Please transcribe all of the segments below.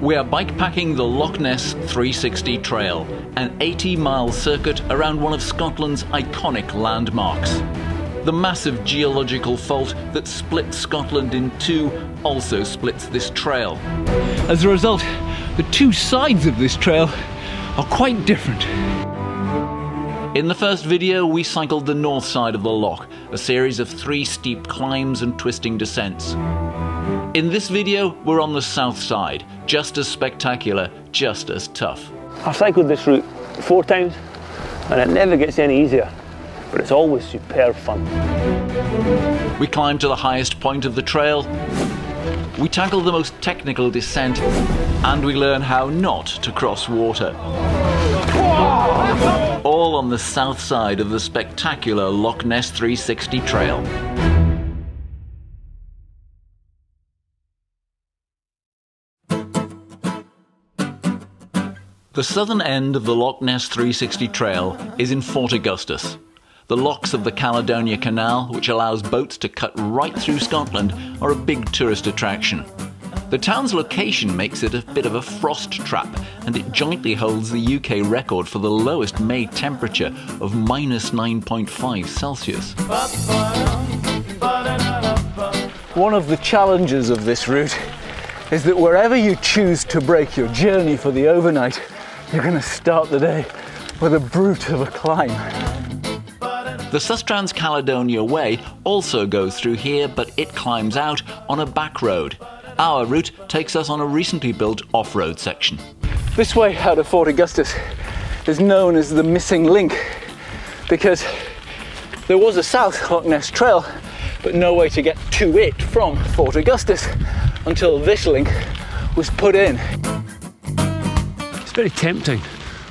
We are bikepacking the Loch Ness 360 Trail, an 80-mile circuit around one of Scotland's iconic landmarks. The massive geological fault that split Scotland in two also splits this trail. As a result, the two sides of this trail are quite different. In the first video, we cycled the north side of the loch, a series of 3 steep climbs and twisting descents. In this video, we're on the south side, just as spectacular, just as tough. I've cycled this route 4 times and it never gets any easier, but it's always superb fun. We climb to the highest point of the trail, we tackle the most technical descent, and we learn how not to cross water. All on the south side of the spectacular Loch Ness 360 Trail. The southern end of the Loch Ness 360 Trail is in Fort Augustus. The locks of the Caledonia Canal, which allows boats to cut right through Scotland, are a big tourist attraction. The town's location makes it a bit of a frost trap, and it jointly holds the UK record for the lowest May temperature of -9.5 Celsius. One of the challenges of this route is that wherever you choose to break your journey for the overnight, you're going to start the day with a brute of a climb. The Sustrans Caledonia Way also goes through here, but it climbs out on a back road. Our route takes us on a recently built off-road section. This way out of Fort Augustus is known as the missing link because there was a South Loch Ness trail, but no way to get to it from Fort Augustus until this link was put in. It's very tempting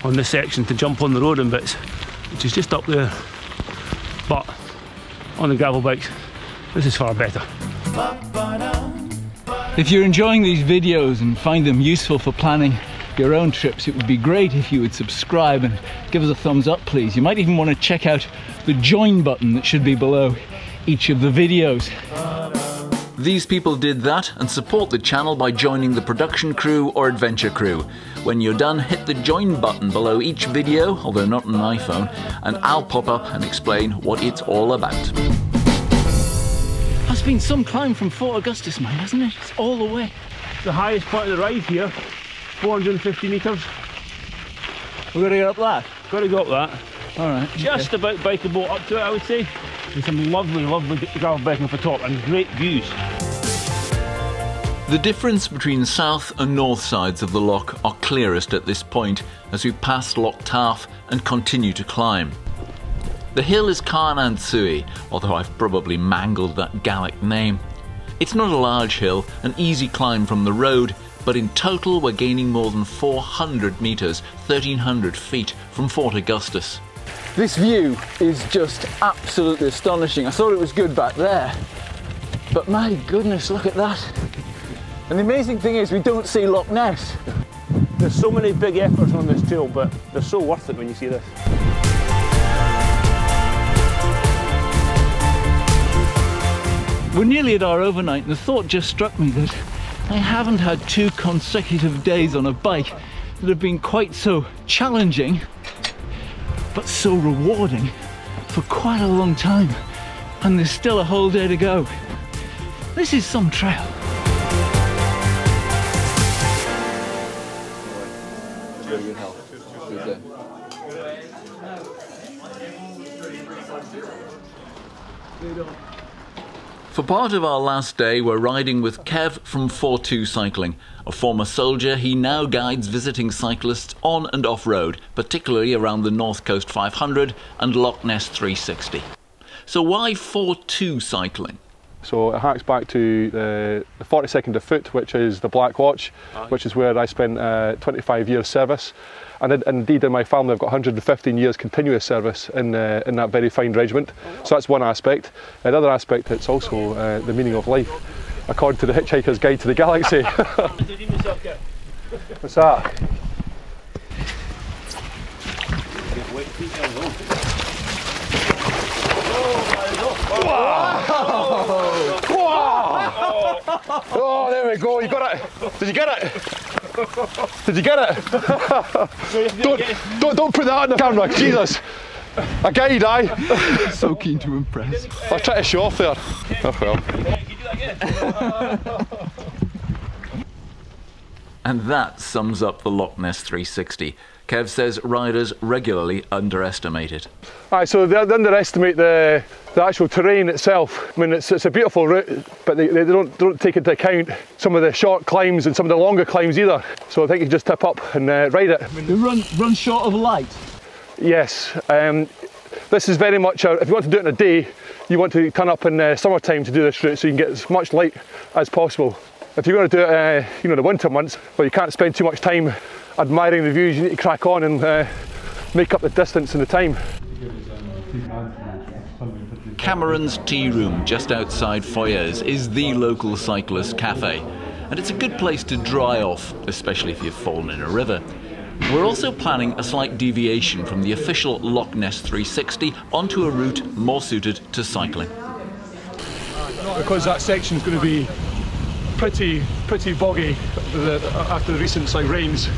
on this section to jump on the road in bits, which is just up there, but on the gravel bikes, this is far better. If you're enjoying these videos and find them useful for planning your own trips, it would be great if you would subscribe and give us a thumbs up, please. You might even want to check out the join button that should be below each of the videos. These people did that and support the channel by joining the production crew or adventure crew. When you're done, hit the join button below each video, although not on an iPhone, and I'll pop up and explain what it's all about. That's been some climb from Fort Augustus, man, hasn't it? It's all the way. The highest point of the ride here, 450 metres. We've got to get up that? Got to go up that. All right. Just about bikeable up to it, I would say. With some lovely, lovely gravel biking up the top and great views. The difference between south and north sides of the loch are clearest at this point as we pass Loch Tarf and continue to climb. The hill is Carnan Sui, although I've probably mangled that Gaelic name. It's not a large hill, an easy climb from the road, but in total we're gaining more than 400 metres, 1,300 feet from Fort Augustus. This view is just absolutely astonishing. I thought it was good back there, but my goodness, look at that. And the amazing thing is we don't see Loch Ness. There's so many big efforts on this trail, but they're so worth it when you see this. We're nearly at our overnight and the thought just struck me that I haven't had 2 consecutive days on a bike that have been quite so challenging but so rewarding for quite a long time, and there's still a whole day to go. This is some trail. For part of our last day, we're riding with Kev from 4-2 Cycling. A former soldier, he now guides visiting cyclists on and off-road, particularly around the North Coast 500 and Loch Ness 360. So why 4-2 Cycling? So it harks back to the 42nd of foot, which is the Black Watch, which is where I spent 25 years service. And indeed in my family I've got 115 years continuous service in that very fine regiment. So that's one aspect. Another aspect, it's also the meaning of life, according to the Hitchhiker's Guide to the Galaxy. What's that? Oh, there we go, you got it! Did you get it? Did you get it? don't put that on the camera, Jesus. A guide, aye. So keen to impress. I'll try to show off there. Oh well. And that sums up the Loch Ness 360. Kev says riders regularly underestimate it. Aye, so they underestimate the actual terrain itself. I mean, it's a beautiful route, but they don't take into account some of the short climbs and some of the longer climbs either. So I think you just tip up and ride it. They run short of light. Yes, this is very much, if you want to do it in a day, you want to turn up in summertime to do this route so you can get as much light as possible. If you're going to do it, you know, the winter months, well, you can't spend too much time admiring the views. You need to crack on and make up the distance and the time. Cameron's Tea Room, just outside Foyers, is the local cyclist cafe, and it's a good place to dry off, especially if you've fallen in a river. We're also planning a slight deviation from the official Loch Ness 360 onto a route more suited to cycling. Because that section's going to be pretty boggy after the recent rains,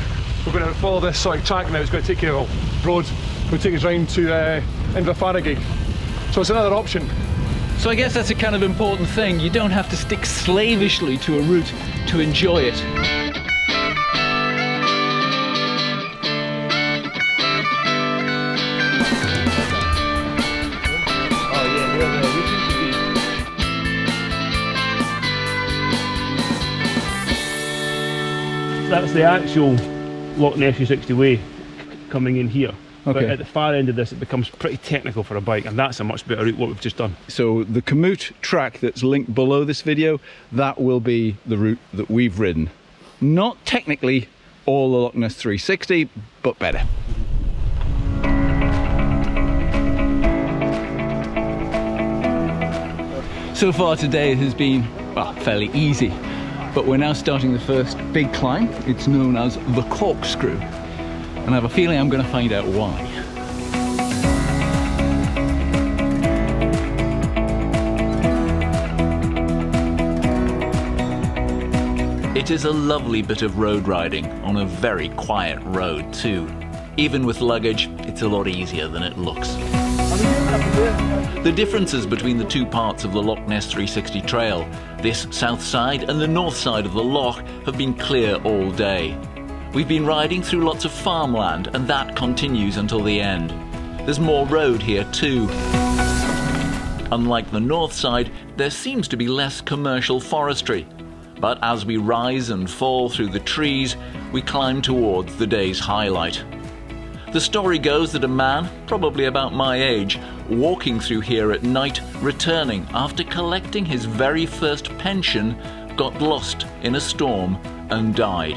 we're going to follow this track now. It's going to take you road, will take us round to Inverfarragy. So it's another option. So I guess that's a kind of important thing. You don't have to stick slavishly to a route to enjoy it. That's the actual Loch Ness 360 way coming in here. Okay. But at the far end of this it becomes pretty technical for a bike, and that's a much better route what we've just done. So the commute track that's linked below this video, that will be the route that we've ridden. Not technically all the Loch Ness 360, but better. So far today it has been, well, fairly easy. But we're now starting the first big climb. It's known as the Corkscrew. And I have a feeling I'm going to find out why. It is a lovely bit of road riding on a very quiet road too. Even with luggage, it's a lot easier than it looks. The differences between the two parts of the Loch Ness 360 trail, this south side and the north side of the loch, have been clear all day. We've been riding through lots of farmland, and that continues until the end. There's more road here too. Unlike the north side, there seems to be less commercial forestry. But as we rise and fall through the trees, we climb towards the day's highlight. The story goes that a man, probably about my age, walking through here at night, returning after collecting his very first pension, got lost in a storm and died.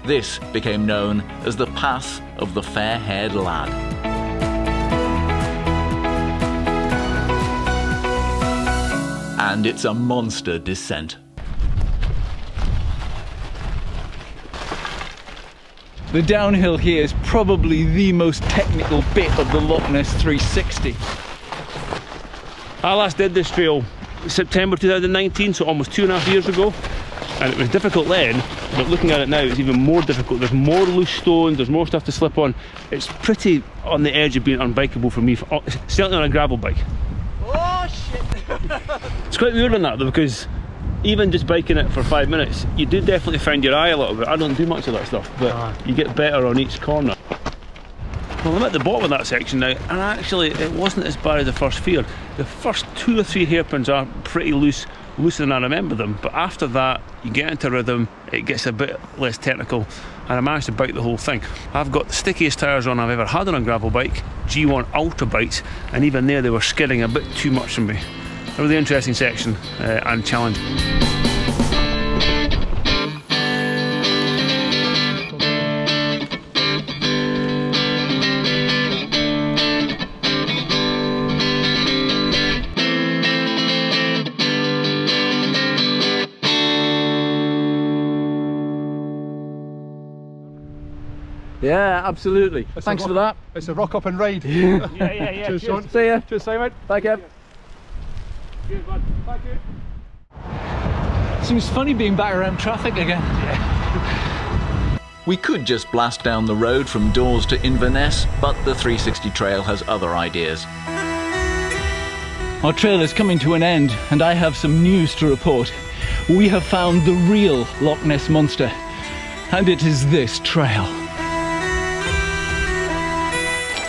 This became known as the Path of the Fair-Haired Lad. And it's a monster descent. The downhill here is probably the most technical bit of the Loch Ness 360. I last did this trail September 2019, so almost 2.5 years ago, and it was difficult then, but looking at it now it's even more difficult. There's more loose stones, there's more stuff to slip on. It's pretty on the edge of being unbikeable for me, certainly on a gravel bike. Oh shit! It's quite weird on that though, because even just biking it for 5 minutes, you do definitely find your eye a little bit. I don't do much of that stuff, but you get better on each corner. Well, I'm at the bottom of that section now, and actually it wasn't as bad as I first feared. The first 2 or 3 hairpins are pretty loose, looser than I remember them, but after that you get into rhythm, it gets a bit less technical, and I managed to bike the whole thing. I've got the stickiest tyres on I've ever had on a gravel bike, G1 Ultra bikes, and even there they were skidding a bit too much for me. A really interesting section and challenge. Yeah, absolutely. Thanks for that. It's a rock up and ride. Yeah. Cheers, Sean. See ya. Cheers, Simon. Bye, Kev. Cheers, bud. Thank you. Seems funny being back around traffic again. We could just blast down the road from Dawes to Inverness, but the 360 trail has other ideas. Our trail is coming to an end, and I have some news to report. We have found the real Loch Ness monster, and it is this trail.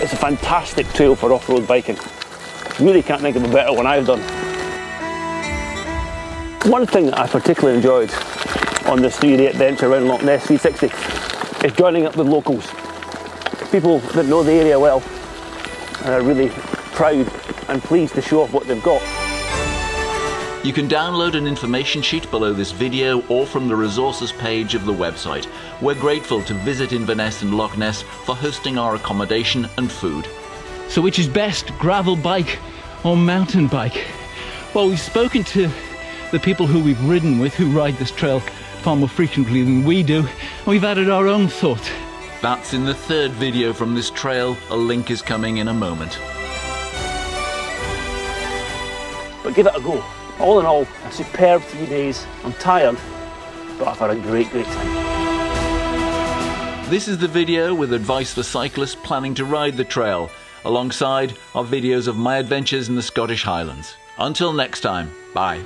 It's a fantastic trail for off-road biking. Really can't think of a better one I've done. One thing that I particularly enjoyed on this 3-day adventure around Loch Ness 360 is joining up with locals. People that know the area well and are really proud and pleased to show off what they've got. You can download an information sheet below this video or from the resources page of the website. We're grateful to Visit Inverness and Loch Ness for hosting our accommodation and food. So which is best, gravel bike or mountain bike? Well, we've spoken to the people who we've ridden with who ride this trail far more frequently than we do, and we've added our own thoughts. That's in the third video from this trail. A link is coming in a moment. But give it a go. All in all, a superb 3 days. I'm tired, but I've had a great time. This is the video with advice for cyclists planning to ride the trail. Alongside are videos of my adventures in the Scottish Highlands. Until next time, bye.